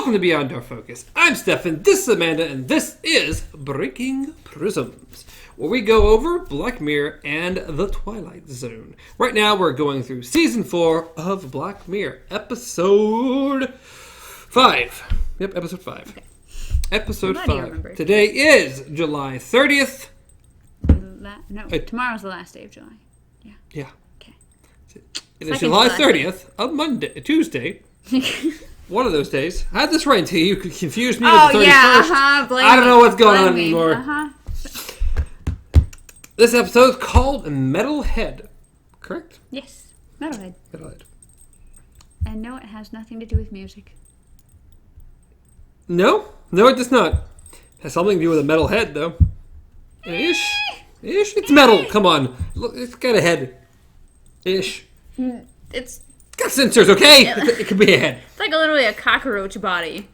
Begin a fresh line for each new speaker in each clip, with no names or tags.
Welcome to Beyond Our Focus. I'm Stefan, this is Amanda, and this is Breaking Prisms, where we go over Black Mirror and the Twilight Zone. Right now, we're going through Season 4 of Black Mirror, Episode 5. Yep, Episode 5. Okay. Episode 5. Today is July 30th.
Tomorrow's the last day of July.
Yeah.
Okay.
It is July 30th, a Tuesday. One of those days. I had this right until you confused me with the 31st. I don't know what's going on anymore. This episode is called Metalhead. Correct?
Yes. Metalhead.
Metalhead.
And no, it has nothing to do with music.
No, it does not. It has something to do with a metal head, though. Ish. It's metal. Come on. Look, it's got a head. Ish.
It's
got sensors, okay? It could be a head.
It's like literally a cockroach body.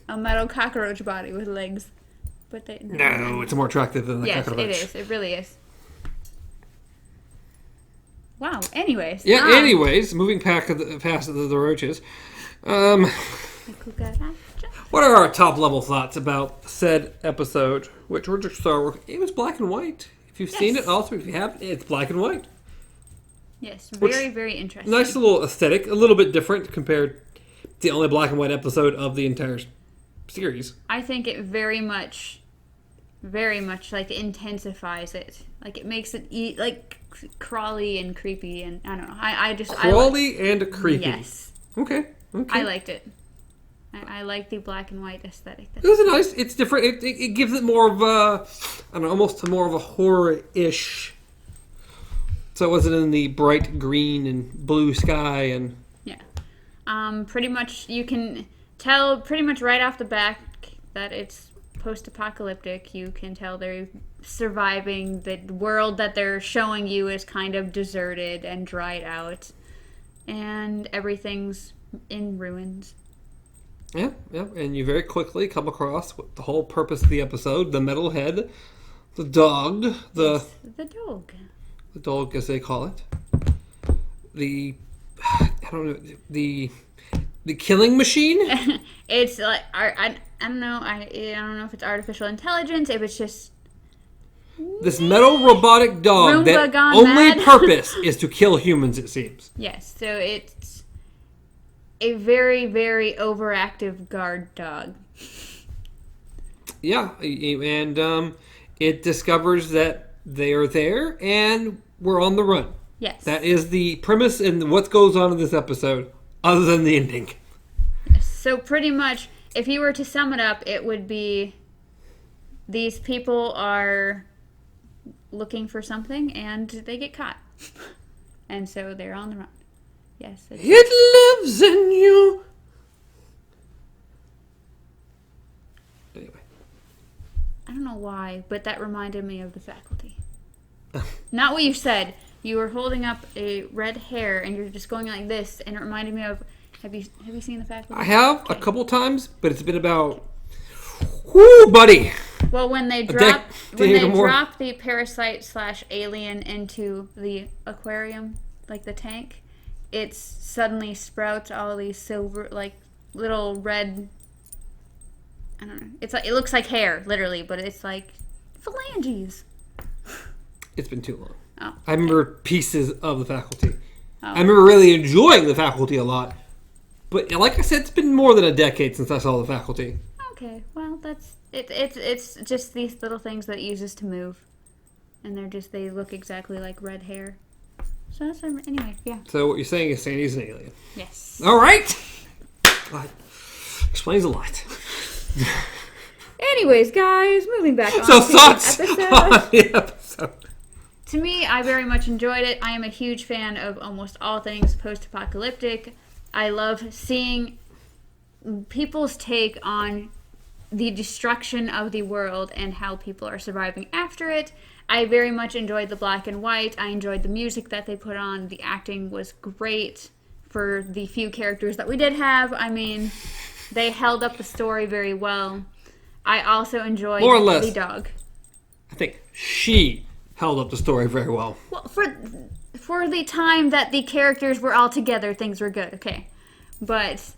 A metal cockroach body with legs. But
No, it's more attractive than the cockroach.
Yes, it is. It really is. Wow. Anyways.
Yeah, anyways, moving past the roaches. What are our top-level thoughts about said episode? Which we're just it was black and white. If you've seen it, also, if you haven't, it's black and white.
Yes, very interesting.
Nice little aesthetic, a little bit different compared to the only black and white episode of the entire series.
I think it very much like intensifies it. Like it makes it like crawly and creepy, and I don't know. I just
crawly and creepy.
Yes.
Okay.
I liked it. I like the black and white aesthetic.
It was nice. It's different. It gives it more of a, I don't know, almost more of a horror-ish. So it wasn't in the bright green and blue sky and...
Yeah. Pretty much, you can tell pretty much right off the bat that it's post-apocalyptic. You can tell they're surviving. The world that they're showing you is kind of deserted and dried out. And everything's in ruins.
Yeah. And you very quickly come across what the whole purpose of the episode, the Metalhead, the dog,
the dog.
The dog, as they call it. The killing machine?
It's like, I don't know. I don't know if it's artificial intelligence, if it's just...
This metal robotic dog that only purpose is to kill humans, it seems.
Yes, so it's a very, very overactive guard dog.
Yeah, and it discovers that they are there, and we're on the run.
Yes.
That is the premise and what goes on in this episode, other than the ending.
Yes. So pretty much, if you were to sum it up, it would be these people are looking for something, and they get caught. And so they're on the run. Yes.
It lives in you. Anyway.
I don't know why, but that reminded me of The Faculty. Not what you said. You were holding up a red hair, and you're just going like this, and it reminded me of... Have you seen The Faculty?
I have a couple times, but it's been about... Whoo, buddy!
Well, when they drop the parasite/alien into the aquarium, like the tank, it suddenly sprouts all these silver, like little red... I don't know. It's like, it looks like hair, literally, but it's like phalanges.
It's been too long.
Oh, okay.
I remember pieces of The Faculty.
Oh.
I remember really enjoying The Faculty a lot. But like I said, it's been more than a decade since I saw The Faculty.
Okay, well, that's it. It's just these little things that it uses to move, and they look exactly like red hair. So that's anyway, yeah.
So what you're saying is Sandy's an alien.
Yes.
All right. That explains a lot.
Anyways, guys, moving back on
to the episode.
To me, I very much enjoyed it. I am a huge fan of almost all things post-apocalyptic. I love seeing people's take on the destruction of the world and how people are surviving after it. I very much enjoyed the black and white. I enjoyed the music that they put on. The acting was great for the few characters that we did have. I mean, they held up the story very well. I also enjoyed
more or less,
the dog.
I think she held up the story very well.
Well, for the time that the characters were all together, things were good, okay. But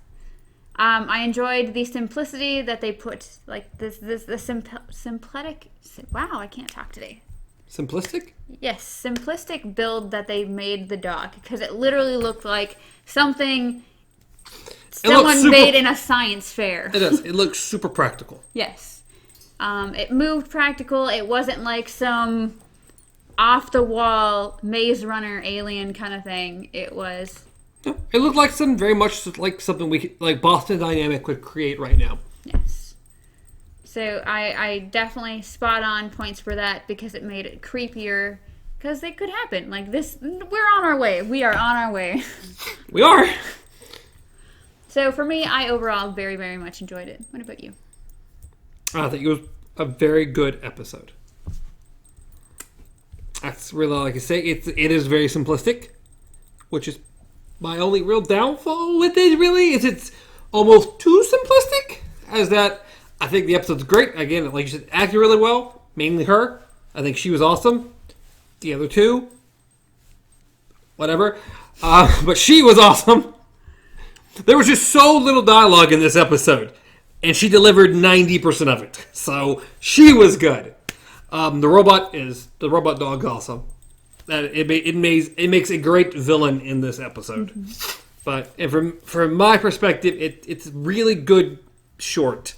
I enjoyed the simplicity that they put, like the simplistic. Wow, I can't talk today.
Simplistic?
Yes, simplistic build that they made the dog, because it literally looked like something someone made in a science fair.
It does. It looks super practical.
Yes. It moved practical. It wasn't like some off-the-wall Maze Runner alien kind of thing. It was...
Yeah, it looked like very much like something like Boston Dynamic would create right now.
Yes. So I definitely spot on points for that, because it made it creepier, because it could happen. Like this, we're on our way. We are on our way.
We are.
So for me, I overall very, very much enjoyed it. What about you?
I think it was a very good episode. That's really all I can say. It is very simplistic, which is my only real downfall with it, really, is it's almost too simplistic. As that, I think the episode's great. Again, like you said, acted really well. Mainly her. I think she was awesome. The other two, whatever. But she was awesome. There was just so little dialogue in this episode, and she delivered 90% of it. So she was good. The robot dog's awesome. It makes a great villain in this episode. Mm-hmm. But from my perspective, it's really good short.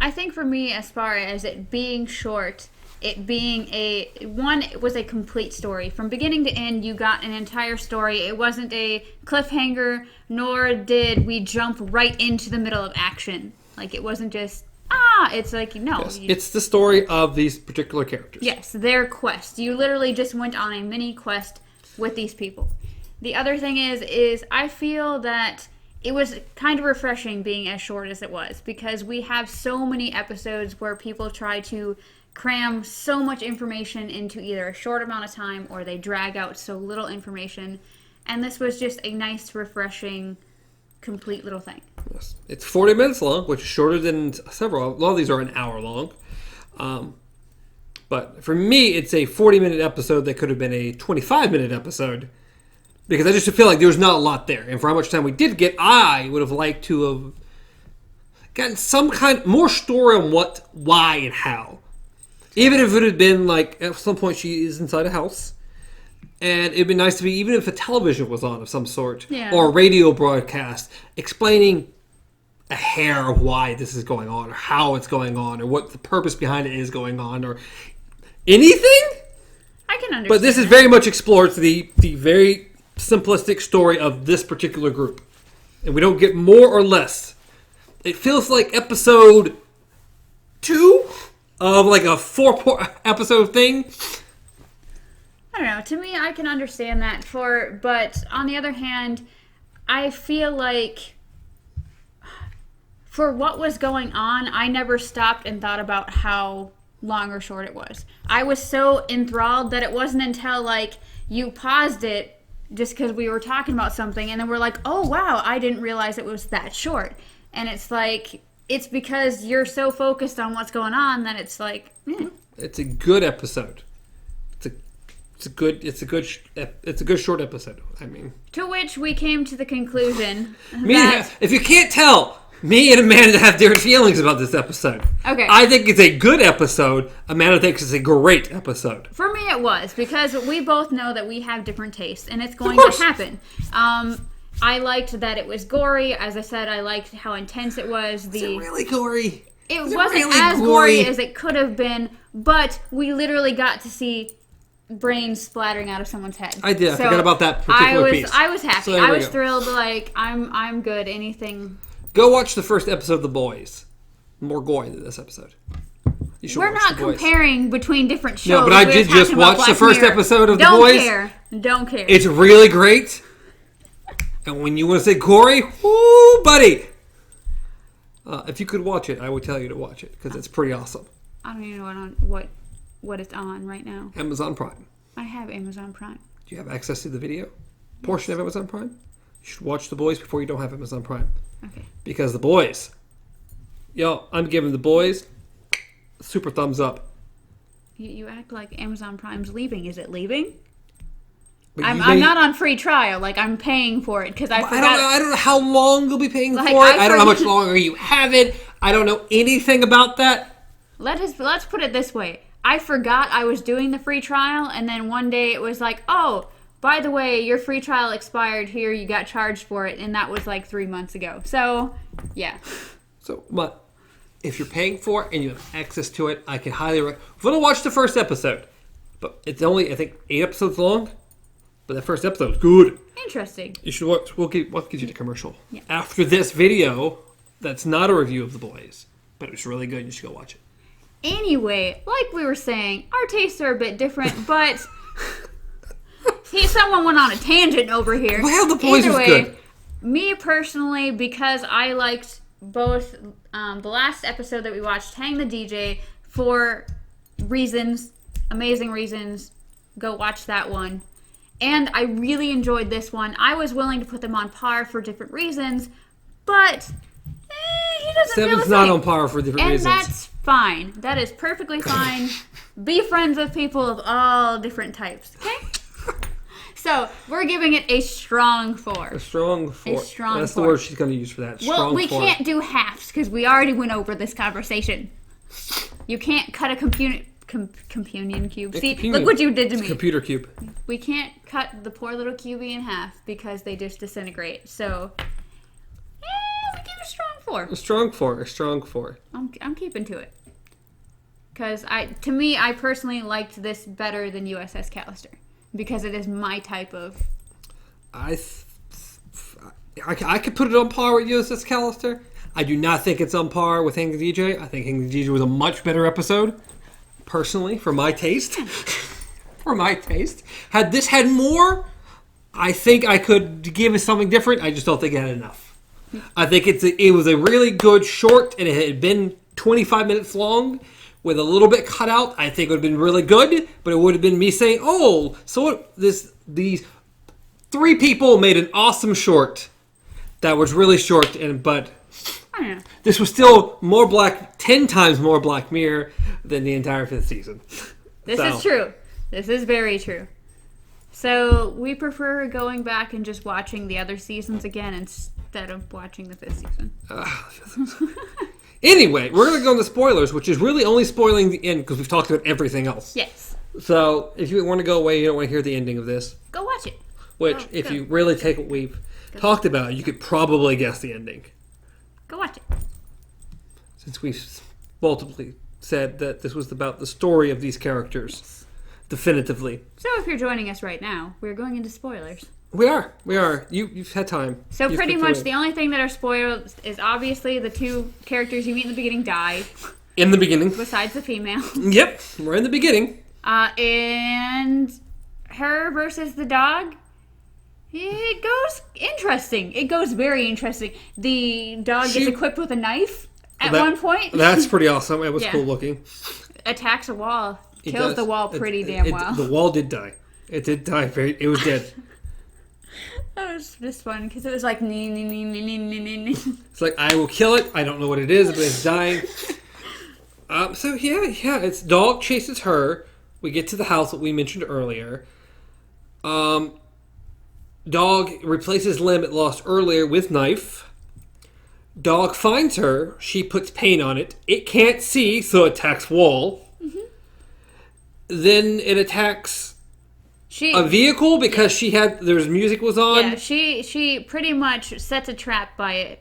I think for me, as far as it being short, it being it was a complete story. From beginning to end, you got an entire story. It wasn't a cliffhanger, nor did we jump right into the middle of action. Like, it wasn't just, it's like, no.
Yes, it's the story of these particular characters.
Yes, their quest. You literally just went on a mini quest with these people. The other thing is I feel that it was kind of refreshing being as short as it was, because we have so many episodes where people try to cram so much information into either a short amount of time, or they drag out so little information. And this was just a nice, refreshing, complete little thing.
Yes. It's 40 minutes long, which is shorter than several. A lot of these are an hour long. But for me, it's a 40-minute episode that could have been a 25-minute episode, because I just feel like there's not a lot there. And for how much time we did get, I would have liked to have gotten some kind more story on what, why, and how. Even if it had been like, at some point she is inside a house, and it'd be nice to be, even if a television was on of some sort, or a radio broadcast, explaining a hair of why this is going on, or how it's going on, or what the purpose behind it is going on, or anything.
I can understand.
But this is very much explores the very simplistic story of this particular group, and we don't get more or less. It feels like episode 2 of like a 4-episode thing.
I don't know. To me, I can understand that. But on the other hand, I feel like for what was going on, I never stopped and thought about how long or short it was. I was so enthralled that it wasn't until like you paused it just because we were talking about something, and then we're like, oh wow, I didn't realize it was that short. And it's like, it's because you're so focused on what's going on that it's like,
It's a good episode. It's a good short episode. I mean,
to which we came to the conclusion
if you can't tell, me and Amanda have different feelings about this episode.
Okay.
I think it's a good episode. Amanda thinks it's a great episode.
For me, it was, because we both know that we have different tastes, and it's going to happen. I liked that it was gory. As I said, I liked how intense it was.
Is it really gory?
It wasn't really as gory as it could have been, but we literally got to see brains splattering out of someone's head.
I did. I forgot about that particular piece.
I was happy.
So
I was thrilled. Like, I'm good. Anything.
Go watch the first episode of The Boys. More gory than this episode.
We're not comparing between different shows.
No, but I did just watch the first episode of The Boys.
Don't care.
It's really great. And when you want to say gory, whoo, buddy. If you could watch it, I would tell you to watch it, because it's pretty awesome.
I don't even know what it's on right now.
Amazon Prime.
I have Amazon Prime.
Do you have access to the video portion of Amazon Prime? You should watch The Boys before you don't have Amazon Prime.
Okay.
Because The Boys. I'm giving The Boys super thumbs up.
You act like Amazon Prime's leaving. Is it leaving? I'm not on free trial. Like, I'm paying for it because I forgot.
I don't know how long you'll be paying for it. I don't know how much longer you have it. I don't know anything about that.
Let's put it this way. I forgot I was doing the free trial, and then one day it was like, oh, by the way, your free trial expired here. You got charged for it, and that was like 3 months ago. So, yeah.
So, but if you're paying for it and you have access to it, I can highly recommend. We're going to watch the first episode. But it's only, I think, 8 episodes long. But the first episode is good.
Interesting.
You should watch. We'll get you the commercial.
Yeah.
After this video, that's not a review of The Boys. But it's really good. You should go watch it.
Anyway, like we were saying, our tastes are a bit different, but... See, someone went on a tangent over here.
Well, The Boys was good.
Me personally, because I liked both the last episode that we watched, Hang the DJ, for reasons, amazing reasons. Go watch that one. And I really enjoyed this one. I was willing to put them on par for different reasons, but he doesn't feel the
Seven's
same.
not on par for different reasons.
And that's fine. That is perfectly fine. Be friends with people of all different types, okay? So, we're giving it a strong 4.
A strong 4.
A strong
That's
4.
the word she's going to use for that.
Well, we can't do halves because we already went over this conversation. You can't cut a companion cube. See, look what you did to me.
Computer cube.
We can't cut the poor little cubie in half because they just disintegrate. So, we give it a strong 4.
A strong 4. A strong 4.
I'm keeping to it. Because to me, I personally liked this better than USS Callister. Because it is my type of...
I could put it on par with USS Callister. I do not think it's on par with Hang the DJ. I think Hang the DJ was a much better episode. Personally, for my taste. For my taste. Had this had more, I think I could give it something different. I just don't think it had enough. I think it was a really good short, and it had been 25 minutes long. With a little bit cut out, I think it would have been really good, but it would have been me saying, oh, so what, these 3 people made an awesome short that was really short, but this was still 10 times more Black Mirror than the entire 5th season.
This is true. This is very true. So we prefer going back and just watching the other seasons again instead of watching the 5th season.
Anyway, we're going to go into spoilers, which is really only spoiling the end because we've talked about everything else.
Yes.
So, if you want to go away, you don't want to hear the ending of this.
Go watch it.
Which, if you really take what we've talked about, you could probably guess the ending.
Go watch it.
Since we've multiply said that this was about the story of these characters. Yes. Definitively.
So, if you're joining us right now, we're going into spoilers.
We are. You've had time.
So pretty much the only thing that are spoiled is obviously the 2 characters you meet in the beginning die.
In the beginning.
Besides the female.
Yep, we're in the beginning.
And her versus the dog, it goes interesting. It goes very interesting. The dog gets equipped with a knife at one point. That's
pretty awesome. It was cool looking.
Attacks a wall. Kills the wall pretty damn well.
The wall did die. It did die. It was dead.
That was just fun because it was like
It's like, I will kill it. I don't know what it is, but it's dying. So it's dog chases her. We get to the house that we mentioned earlier. Dog replaces limb it lost earlier with knife. Dog finds her. She puts paint on it. It can't see, so it attacks wall. Mm-hmm. Then it attacks a vehicle because there's music was on.
Yeah, she pretty much sets a trap by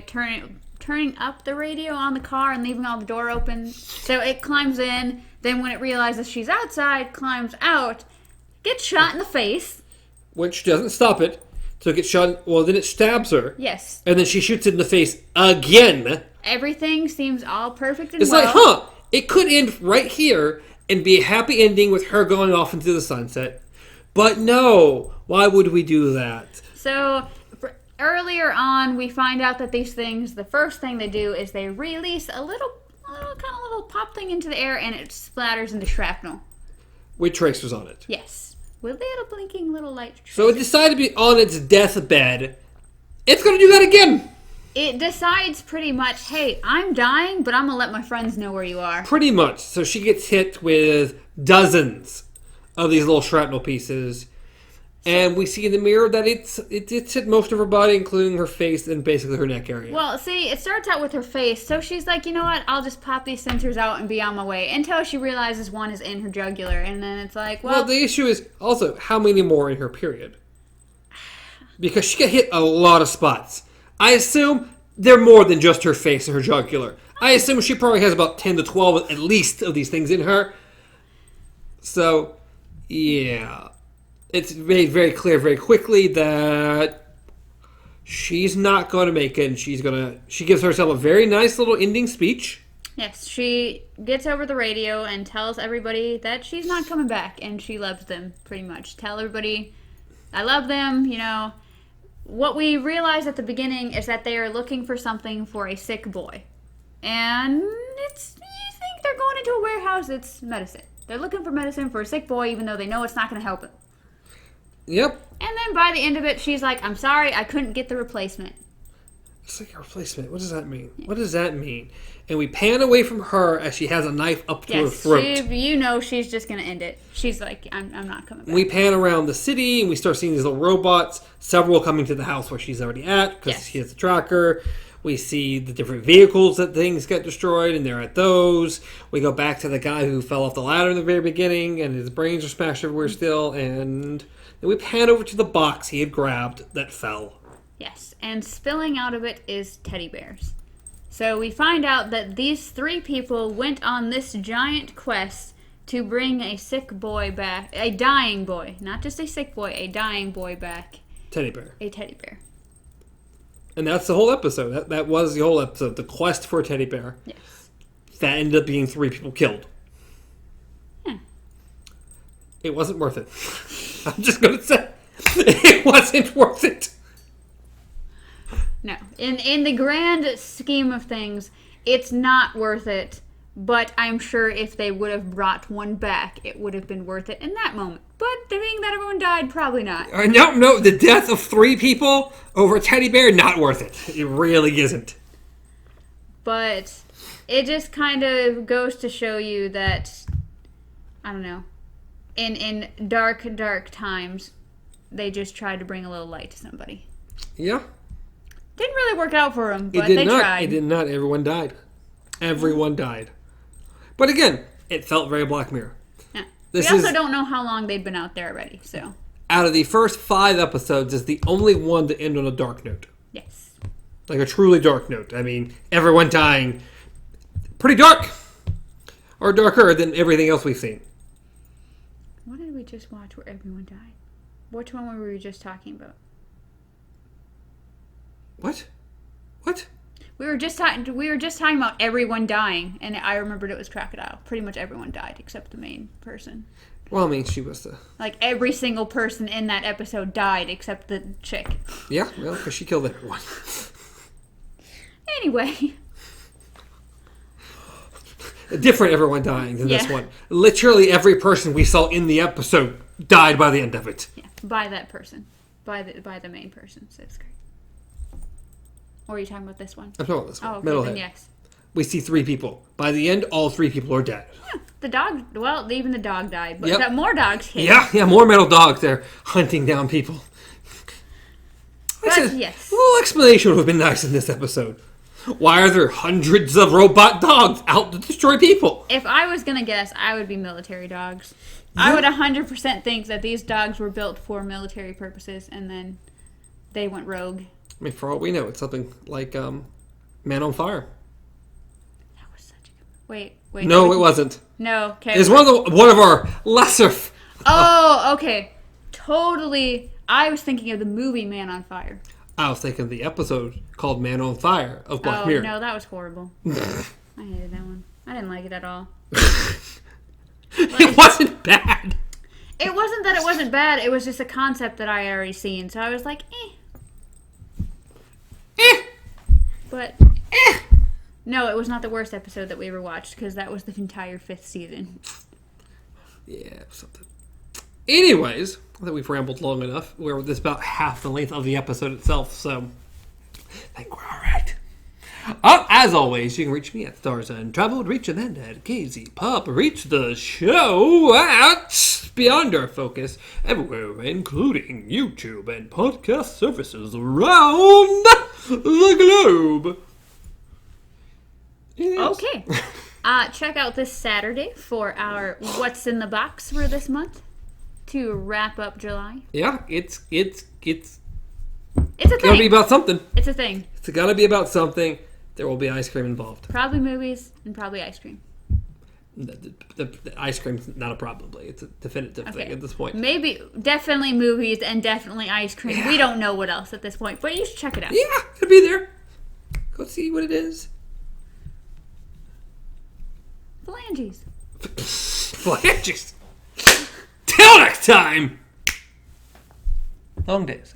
turning up the radio on the car and leaving all the door open. So it climbs in. Then when it realizes she's outside, climbs out, gets shot in the face.
Which doesn't stop it. So it gets shot. Well, then it stabs her.
Yes.
And then she shoots it in the face again.
Everything seems all perfect and
it's
well.
It's like, it could end right here and be a happy ending with her going off into the sunset. But no, why would we do that?
So, earlier on, we find out that these things, the first thing they do is they release a little pop thing into the air and it splatters into shrapnel.
With tracers on it.
Yes. With little blinking little light tracers.
So it decided to be on its deathbed. It's going to do that again.
It decides pretty much, hey, I'm dying, but I'm going to let my friends know where you are.
Pretty much. So she gets hit with dozens of these little shrapnel pieces. And we see in the mirror that it's hit most of her body, including her face and basically her neck area.
Well, see, it starts out with her face, so she's like, you know what, I'll just pop these sensors out and be on my way, until she realizes one is in her jugular, and then it's like, well...
Well, the issue is also, how many more in her period? Because she got hit a lot of spots. I assume they're more than just her face and her jugular. I assume she probably has about 10 to 12 at least of these things in her. So, yeah... It's made very clear very quickly that she's not going to make it. And she gives herself a very nice little ending speech.
Yes, she gets over the radio and tells everybody that she's not coming back and she loves them, pretty much. Tell everybody, I love them, you know. What we realize at the beginning is that they are looking for something for a sick boy. And you think they're going into a warehouse, it's medicine. They're looking for medicine for a sick boy even though they know it's not going to help him.
Yep.
And then by the end of it, she's like, I'm sorry, I couldn't get the replacement.
It's like a replacement. What does that mean? What does that mean? And we pan away from her as she has a knife up to her throat.
You know she's just going to end it. She's like, I'm not coming back.
We pan around the city and we start seeing these little robots, several coming to the house where she's already at because she has a tracker. We see the different vehicles that things get destroyed, and they're at those. We go back to the guy who fell off the ladder in the very beginning, and his brains are smashed everywhere still, and... Then we pan over to the box he had grabbed that fell.
Yes, and spilling out of it is teddy bears. So we find out that these 3 people went on this giant quest to bring a sick boy back. A dying boy. Not just a sick boy, a dying boy back.
Teddy bear.
A teddy bear.
And that's the whole episode. That was the whole episode. The quest for a teddy bear.
Yes.
That ended up being 3 people killed. It wasn't worth it. I'm just going to say, it wasn't worth it.
No. In the grand scheme of things, it's not worth it. But I'm sure if they would have brought one back, it would have been worth it in that moment. But being that everyone died, probably not.
No, the death of 3 people over a teddy bear, not worth it. It really isn't.
But it just kind of goes to show you that, I don't know, in dark, dark times, they just tried to bring a little light to somebody.
Yeah.
Didn't really work out for them, but they tried.
It did not. Everyone died. Everyone died. But again, it felt very Black Mirror.
Yeah. We also don't know how long they'd been out there already, so.
Out of the first 5 episodes, is the only one to end on a dark note.
Yes.
Like a truly dark note. I mean, everyone dying. Pretty dark. Or darker than everything else we've seen.
What did we just watch where everyone died? Which one were we just talking about?
What?
We were just talking about everyone dying, and I remembered it was Crocodile. Pretty much everyone died except the main person.
Well, I mean, she was the...
Like, every single person in that episode died except the chick.
Yeah, well, because she killed everyone.
Anyway.
Different everyone dying than this one. Literally every person we saw in the episode died by the end of it.
Yeah, by that person. By the main person, so it's great. Or are you talking about this one?
I'm talking about this one.
Oh, okay,
Metalhead.
then yes.
We see 3 people. By the end, all 3 people are dead.
Yeah, the dog, well, even the dog died, but more dogs hit.
Yeah, more metal dogs there hunting down people.
But, yes.
A little explanation would have been nice in this episode. Why are there hundreds of robot dogs out to destroy people?
If I was going to guess, I would be military dogs. Yeah. I would 100% think that these dogs were built for military purposes, and then they went rogue.
I mean, for all we know, it's something like Man on Fire.
That was such a good... Wait.
No, it wasn't.
No, okay.
It's one of our lesser...
Oh, okay. Totally. I was thinking of the movie Man on Fire.
I was thinking of the episode called Man on Fire of Black Mirror.
No, that was horrible. I hated that one. I didn't like it at all.
It wasn't bad.
It wasn't that it wasn't bad. It was just a concept that I had already seen. So I was like, But, no, it was not the worst episode that we ever watched, because that was the entire 5th season.
Yeah, something. Anyways, I think we've rambled long enough. We're this about half the length of the episode itself, so I think we're all right. As always, you can reach me at Stars and Travel. Reach Amanda at KZ Pop. Reach the show at beyond our focus everywhere, including YouTube and podcast services around the globe. Yes.
Okay. Check out this Saturday for our What's in the Box for this month to wrap up July.
Yeah, it's
It's a
gotta be
thing.
about something.
It's a thing.
It's gotta be about something. There will be ice cream involved.
Probably movies and probably ice cream.
The ice cream's not a probably. It's a definitive thing at this point.
Maybe, definitely movies and definitely ice cream.
Yeah.
We don't know what else at this point, but you should check it out.
Yeah, it'll be there. Go see what it is.
Phalanges.
Phalanges. Till next time. Long days.